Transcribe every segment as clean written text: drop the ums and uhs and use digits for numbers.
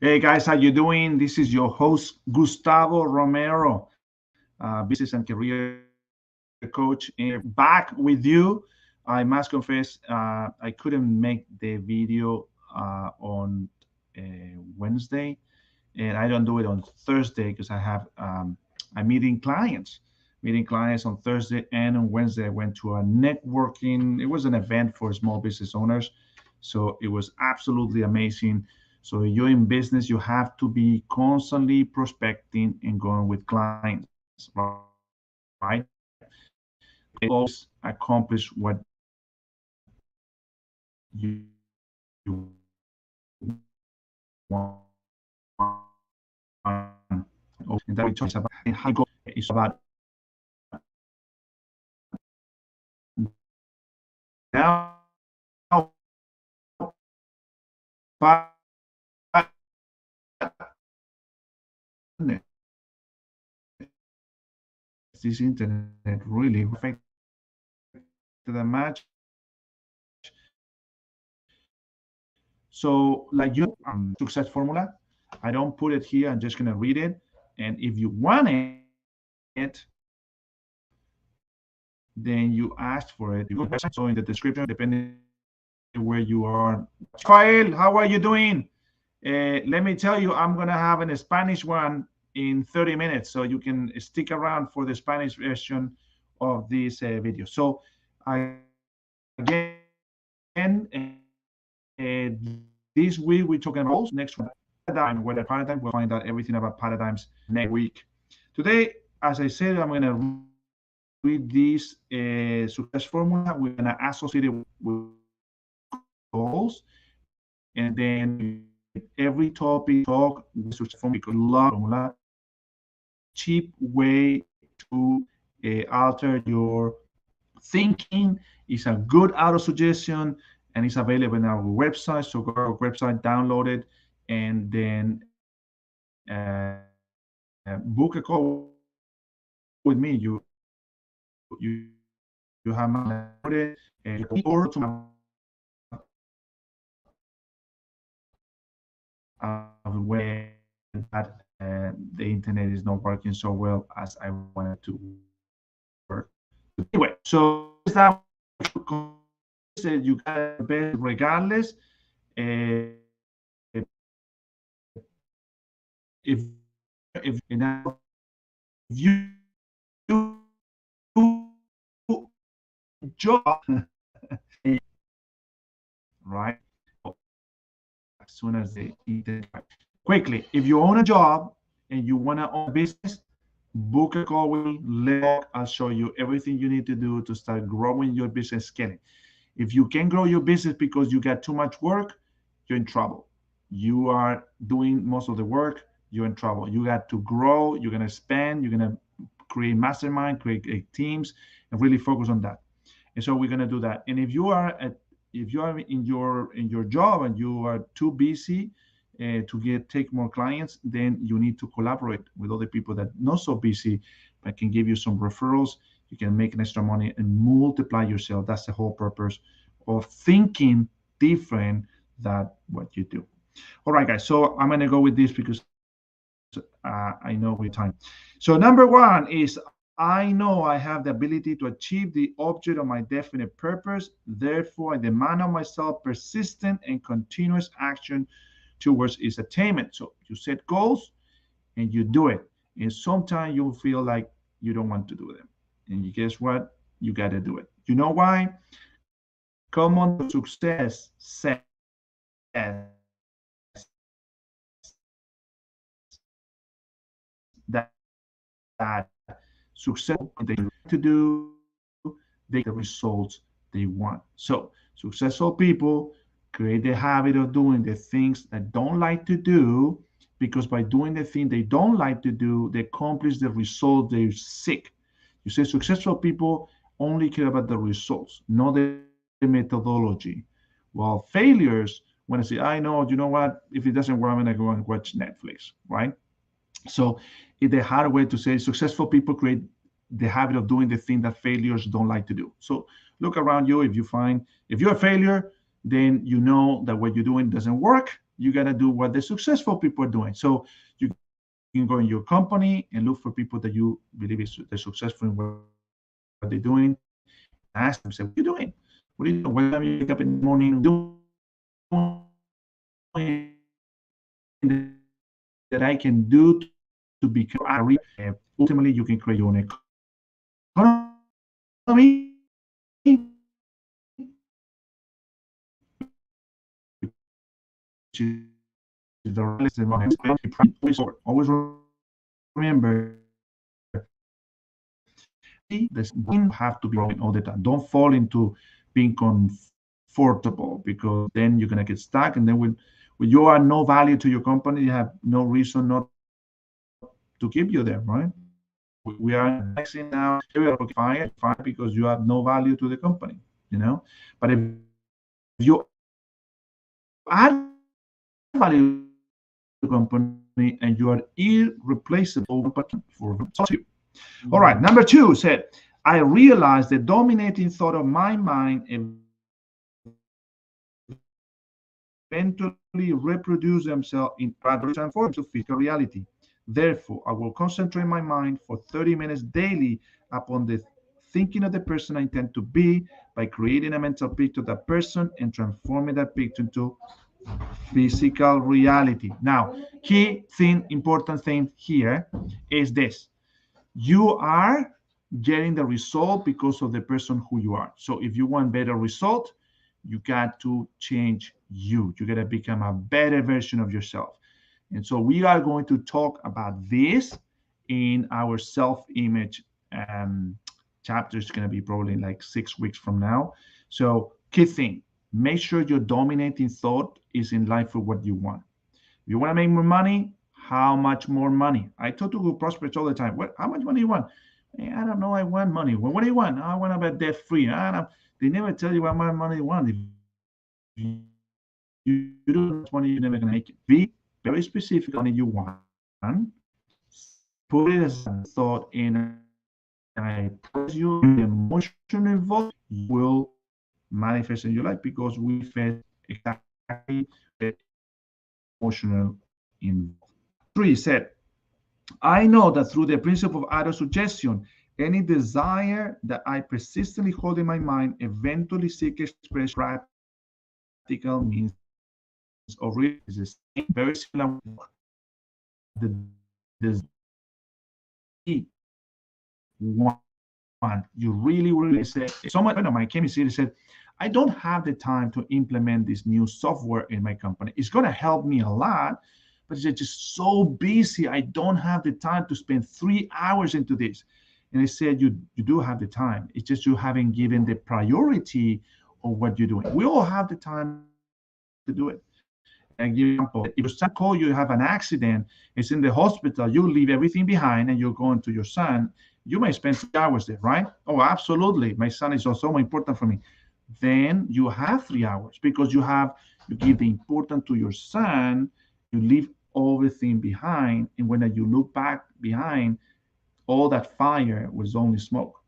Hey guys, how you doing? This is your host Gustavo Romero, business and career coach, and back with you. I must confess, I couldn't make the video on Wednesday, and I don't do it on Thursday because I'm meeting clients on Thursday and on Wednesday. I went to a networking. It was an event for small business owners, so it was absolutely amazing. So if you're in business, you have to be constantly prospecting and going with clients, right? Always accomplish what you want. And that we talk about how you go is about this internet really affected the match. So, like success formula, I don't put it here. I'm just gonna read it, and if you want it, then you ask for it. You go to the website. So in the description, depending where you are. Rafael, how are you doing? Let me tell you, I'm gonna have a Spanish one in 30 minutes, so you can stick around for the Spanish version of this video. So again, this week we're talking about goals. Next one, paradigm. Whether paradigm, we'll find out everything about paradigms next week. Today, as I said, I'm gonna read this success formula. We're gonna associate it with goals, and then every topic talk with success formula because love formula, cheap way to alter your thinking. Is a good auto suggestion, and it's available on our website. So go to our website, download it, and then book a call with me. You have my or to when that the internet is not working so well as I wanted to work. Anyway, so is that said you got the best regardless. Uh, if if you job right as soon as the internet quickly. If you own a job and you want to own a business, book a call with me. I'll show you everything you need to do to start growing your business scaling. If you can grow your business because you got too much work, you're in trouble. You are doing most of the work, you're in trouble. You got to grow, you're gonna spend, you're gonna create mastermind, create teams, and really focus on that. And so we're gonna do that. And if you are in your job and you are too busy to take more clients, then you need to collaborate with other people that not so busy, but can give you some referrals. You can make an extra money and multiply yourself. That's the whole purpose of thinking different than what you do. All right, guys. So I'm gonna go with this because I know we time. So number one is I know I have the ability to achieve the object of my definite purpose. Therefore, I demand of myself persistent and continuous action towards its attainment. So you set goals and you do it. And sometimes you'll feel like you don't want to do them. And you guess what? You got to do it. You know why? Common to success says that successful they to do, they get the results they want. So successful people create the habit of doing the things that don't like to do because by doing the thing they don't like to do, they accomplish the result they seek. You say successful people only care about the results, not the methodology. While failures want to say, I know, you know what, if it doesn't work, I'm going to go and watch Netflix, right? So it's the hard way to say successful people create the habit of doing the thing that failures don't like to do. So look around you. If you're a failure, then you know that what you're doing doesn't work. You got to do what the successful people are doing. So you can go in your company and look for people that you believe they're successful in what they're doing and ask them, say, what are you doing? What are you doing? What time you wake up in the morning? What are you doing that I can do to become more career? Ultimately, you can create your own economy, which is the right lesson. Always remember, have to be growing all the time. Don't fall into being comfortable, because then you're gonna get stuck. And then when you are no value to your company, you have no reason not to keep you there, right? We are in a vaccine now. Everybody looking fire because you have no value to the company, you know. But if you add value to the company and you are irreplaceable, company for for. All right, number two said, I realized the dominating thought of my mind eventually reproduce themselves in rather transform into physical reality. Therefore, I will concentrate my mind for 30 minutes daily upon the thinking of the person I intend to be by creating a mental picture of that person and transforming that picture into physical reality. Now, key thing, important thing here is this: you are getting the result because of the person who you are. So if you want better result, you got to change you. You got to become a better version of yourself. And so we are going to talk about this in our self-image chapter. It's going to be probably like 6 weeks from now. So key thing, make sure your dominating thought is in line for what you want. You want to make more money? How much more money? I talk to good prospects all the time. What? How much money you want? Hey, I don't know. I want money. Well, what do you want? I want to be debt free. I don't. They never tell you what much money you want. If you don't know how much money you want, you're never gonna make it. Be very specific on the money you want. Put it as a thought, and I promise you, the emotion involved, you will manifest in your life, because we manifest exactly the emotional involved. Three said, I know that through the principle of auto-suggestion, any desire that I persistently hold in my mind eventually seek expression practical means of realization. It's the same, very similar with the desire you want. You really say, someone, a friend of mine came and said, I don't have the time to implement this new software in my company. It's going to help me a lot, but it's just so busy. I don't have the time to spend 3 hours into this. And I said, you do have the time. It's just you haven't given the priority of what you're doing. We all have the time to do it. And I give you an example. If your son call you, have an accident, it's in the hospital, you leave everything behind and you're going to your son, you may spend 3 hours there, right? Oh, absolutely. My son is also more important for me. Then you have 3 hours because you give the importance to your son, you leave everything behind, and when you look back behind, all that fire was only smoke.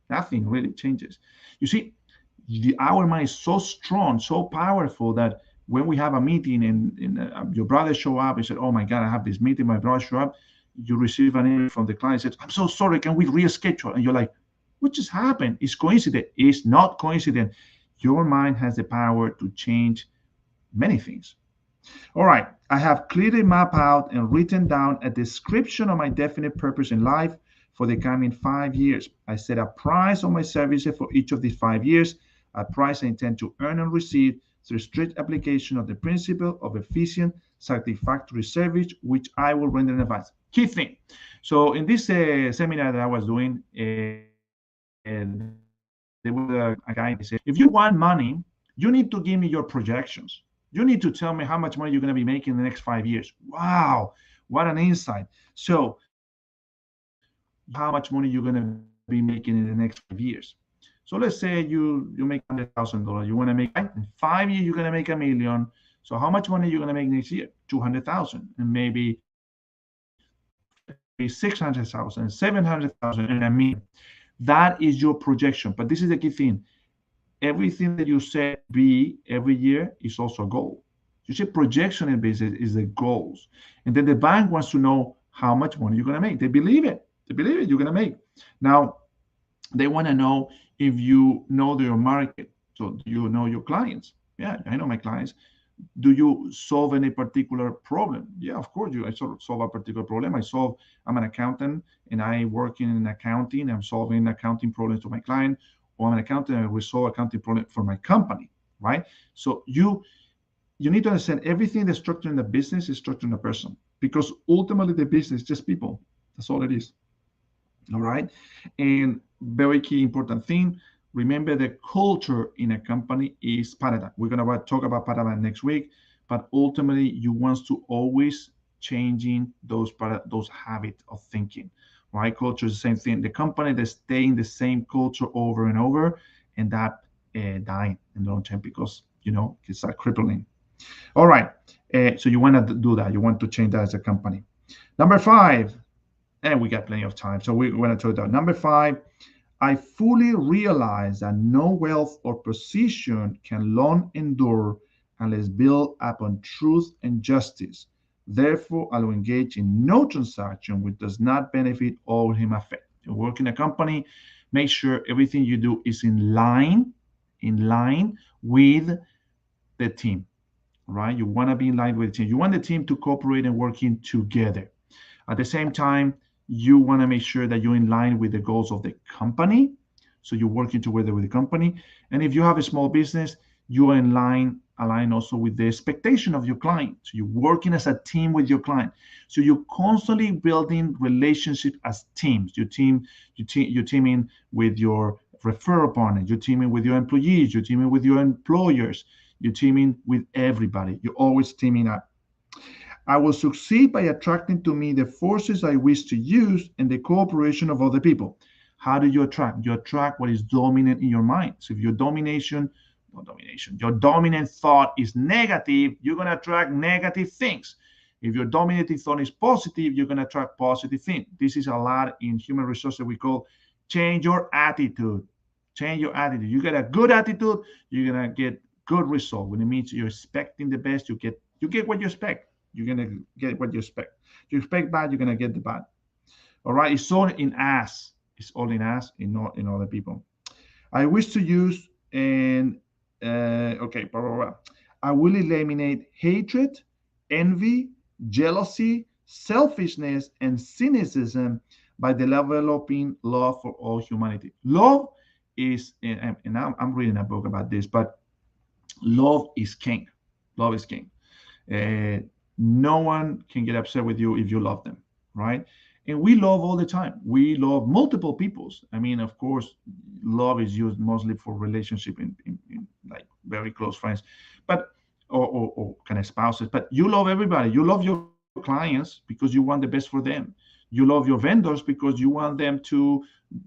Nothing really changes. You see, our mind is so strong, so powerful that when we have a meeting and your brother show up and said, "Oh my God, I have this meeting," my brother show up, you receive an email from the client says, "I'm so sorry, can we reschedule?" And you're like, "What just happened? It's coincidence." It's not coincidence. Your mind has the power to change many things. All right, I have clearly mapped out and written down a description of my definite purpose in life for the coming 5 years. I set a price on my services for each of these 5 years, a price I intend to earn and receive through strict application of the principle of efficient, satisfactory service, which I will render in advance. Key thing. So in this seminar that I was doing, there was a guy that said, if you want money, you need to give me your projections. You need to tell me how much money you're going to be making in the next 5 years. Wow, what an insight. So how much money you're going to be making in the next 5 years. So let's say you make $100,000. You want to make, right? In 5 years, you're going to make 1,000,000. So how much money are you going to make next year? 200,000, and maybe 600,000, 700,000, and 1,000,000. That is your projection. But this is the key thing. Everything that you set be every year is also a goal. Usually projection in business is the goals. And then the bank wants to know how much money you're going to make. They believe it. They believe it you're going to make. Now, they want to know if you know your market. So do you know your clients? Yeah, I know my clients. Do you solve any particular problem? Yeah, of course. I sort of solve a particular problem. I'm an accountant and I work in accounting. I'm solving accounting problems to my client, or I'm an accountant and we solve accounting problem for my company, right? So you need to understand everything that's structured in the business is structured in a person, because ultimately the business is just people. That's all it is. All right. And very key important thing, remember the culture in a company is paradigm. We're going to talk about paradigm next week, but ultimately you want to always changing those habits of thinking, right? Culture is the same thing. The company that stay in the same culture over and over, and that dying in the long term, because it's crippling. All right. So you want to do that. You want to change that as a company. Number 5, and we got plenty of time, so we're going to talk about number 5. I fully realize that no wealth or position can long endure unless built upon truth and justice. Therefore, I will engage in no transaction which does not benefit or him affect. You work in a company, make sure everything you do is in line with the team, right? You want to be in line with the team. You want the team to cooperate and working together. At the same time, you want to make sure that you're in line with the goals of the company. So you're working together with the company. And if you have a small business, you are in align also with the expectation of your client. So you're working as a team with your client. So you're constantly building relationship as teams. You're teaming with your referral partner. You're teaming with your employees. You're teaming with your employers. You're teaming with everybody. You're always teaming up. I will succeed by attracting to me the forces I wish to use and the cooperation of other people. How do you attract? You attract what is dominant in your mind. So if your dominant thought is negative, you're going to attract negative things. If your dominating thought is positive, you're going to attract positive things. This is a lot in human resources we call change your attitude. Change your attitude. You get a good attitude, you're going to get good result. When it means you're expecting the best, you get what you expect. You're gonna get what you expect. You expect bad, you're gonna get the bad. All right. It's all in us. It's all in us, not in other people. I wish to use and okay. Blah, blah, blah. I will eliminate hatred, envy, jealousy, selfishness, and cynicism by developing love for all humanity. Love is, and I'm reading a book about this, but love is king. Love is king. Uh, no one can get upset with you if you love them, right? And we love all the time. We love multiple peoples. I mean, of course, love is used mostly for relationship in like very close friends, but or kind of spouses. But you love everybody. You love your clients because you want the best for them. You love your vendors because you want them to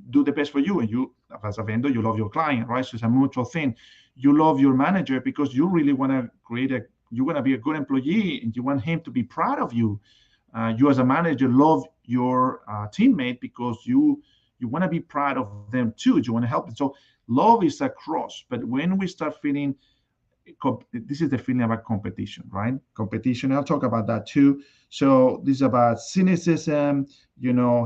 do the best for you, and you, as a vendor, you love your client, right? So it's a mutual thing. You love your manager because you really want to you want to be a good employee and you want him to be proud of you. You as a manager love your teammate because you want to be proud of them too. You want to help them. So love is a cross. But when we start feeling, this is the feeling about competition, right? Competition. I'll talk about that too. So this is about cynicism,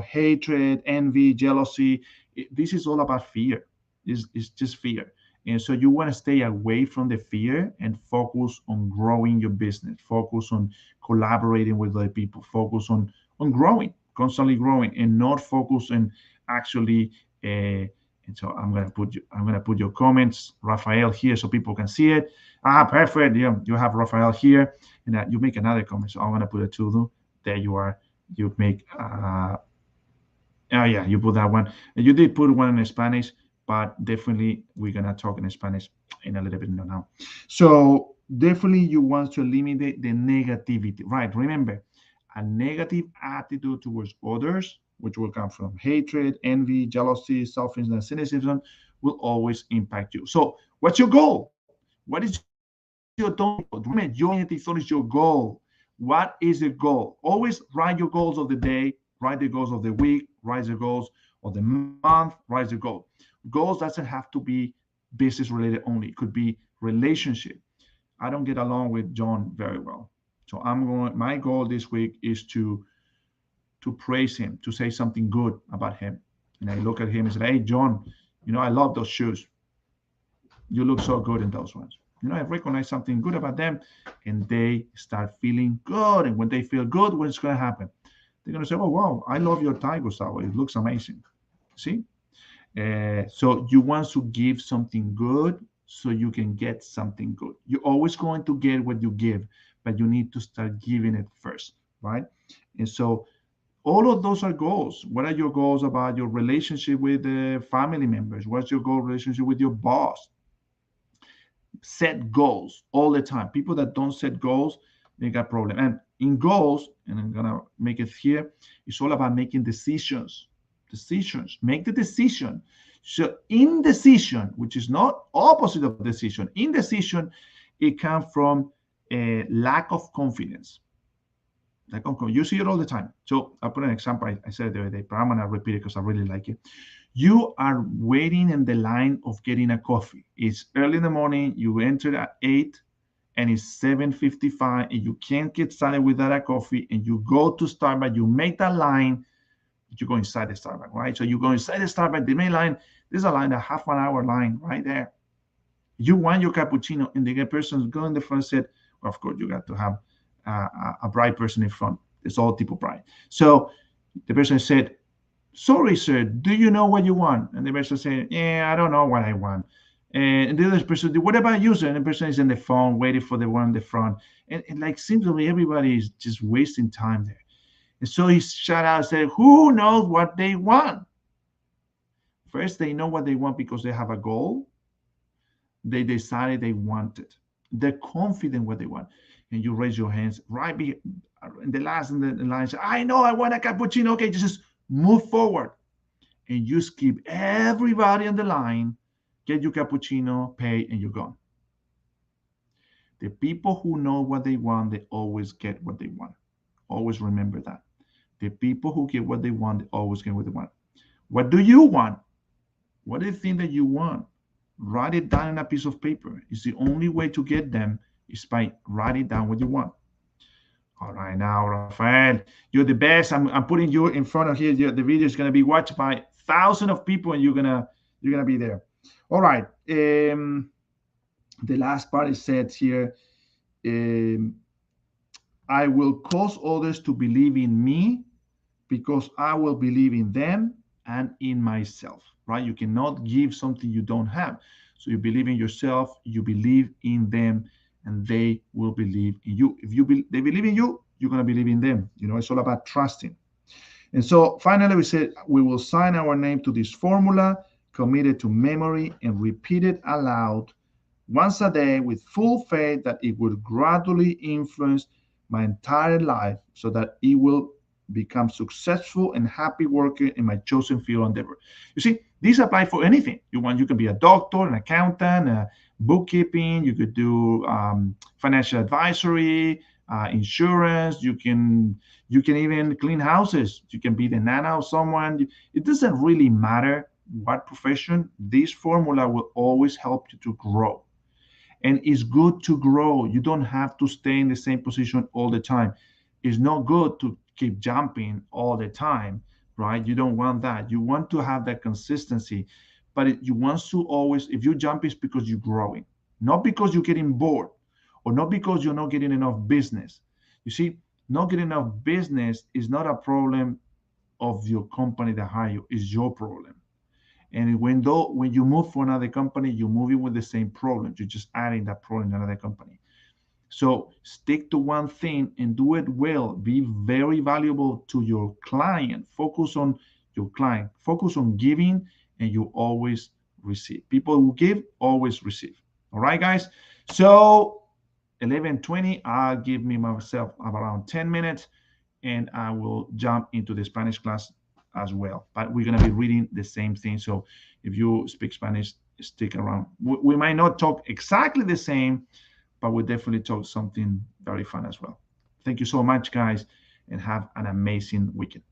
hatred, envy, jealousy. This is all about fear. It's just fear. And so you want to stay away from the fear and focus on growing your business, focus on collaborating with other people, focus on growing, constantly growing, and not focus on actually. And so I'm gonna put your comments, Rafael, here so people can see it. Perfect. You have Rafael here, and you make another comment. So I'm gonna put a to-do. There you are. You make. Oh yeah, you put that one. And you did put one in Spanish, but definitely we're gonna talk in Spanish in a little bit now. So definitely you want to eliminate the negativity, right? Remember, a negative attitude towards others, which will come from hatred, envy, jealousy, selfishness, cynicism, will always impact you. So what's your goal? What is your dominant goal? Remember, your dominating thought is your goal. What is the goal? Always write your goals of the day, write the goals of the week, write the goals of the month, write the goal. Goals doesn't have to be business related only. It could be relationship. I don't get along with John very well. So my goal this week is to praise him, to say something good about him. And I look at him and say, hey, John, I love those shoes. You look so good in those ones. I recognize something good about them, and they start feeling good. And when they feel good, what's going to happen? They're going to say, oh, wow, I love your tie, Gustavo. It looks amazing. See? So you want to give something good so you can get something good. You're always going to get what you give, but you need to start giving it first, right? And so all of those are goals. What are your goals about your relationship with the family members? What's your goal relationship with your boss? Set goals all the time. People that don't set goals, they got problem. And in goals, and I'm gonna make it here, it's all about making decisions. Decisions. Make the decision. So indecision, which is not opposite of decision, indecision, it comes from a lack of confidence. You see it all the time. So I'll put an example. I said it the other day, but I'm gonna repeat it because I really like it. You are waiting in the line of getting a coffee. It's early in the morning. You entered at 8 and it's 7:55 and you can't get started without a coffee, and you go to Starbucks, you make that line, you go inside the Starbucks, right? So you go inside the Starbucks, the main line, there's a line, a half an hour line right there. You want your cappuccino, and the person go in the front said, well, of course, you got to have a bright person in front. It's all people bright. So the person said, sorry, sir, do you know what you want? And the person said, yeah, I don't know what I want. And the other person, what about you, sir? And the person is on the phone waiting for the one in the front. And like, seems to me everybody is just wasting time there. And so he shut out and said, who knows what they want? First, they know what they want because they have a goal. They decided they want it. They're confident what they want. And you raise your hands right in the last in the line. Say, I know I want a cappuccino. Okay, just move forward. And you skip everybody on the line, get your cappuccino, pay, and you're gone. The people who know what they want, they always get what they want. Always remember that. The people who get what they want, they always get what they want. What do you want? What is the thing that you want? Write it down on a piece of paper. It's the only way to get them is by writing down what you want. All right, now, Rafael, you're the best. I'm putting you in front of here. The video is going to be watched by thousands of people, and you're gonna be there. All right. The last part is said here. I will cause others to believe in me because I will believe in them and in myself. Right? You cannot give something you don't have. So you believe in yourself, you believe in them, and they will believe in you. If they believe in you, you're going to believe in them. It's all about trusting. And so finally, we said we will sign our name to this formula, commit it to memory, and repeat it aloud once a day with full faith that it will gradually influence my entire life so that it will become successful and happy working in my chosen field endeavor. You see, these apply for anything you want. You can be a doctor, an accountant, bookkeeping. You could do financial advisory, insurance. You can even clean houses. You can be the nana of someone. It doesn't really matter what profession. This formula will always help you to grow. And it's good to grow. You don't have to stay in the same position all the time. It's not good to keep jumping all the time, right? You don't want that. You want to have that consistency, but you want to always, if you jump, it's because you're growing, not because you're getting bored or not because you're not getting enough business. You see, not getting enough business is not a problem of your company that hire you, it's your problem. And when you move for another company, you're moving with the same problem. You're just adding that problem in another company. So stick to one thing and do it well. Be very valuable to your client. Focus on your client. Focus on giving, and you always receive. People who give always receive. All right, guys. So 11:20. I'll give myself around 10 minutes, and I will jump into the Spanish class as well. But we're gonna be reading the same thing. So if you speak Spanish, stick around. We might not talk exactly the same, but we'll definitely talk something very fun as well. Thank you so much, guys, and have an amazing weekend.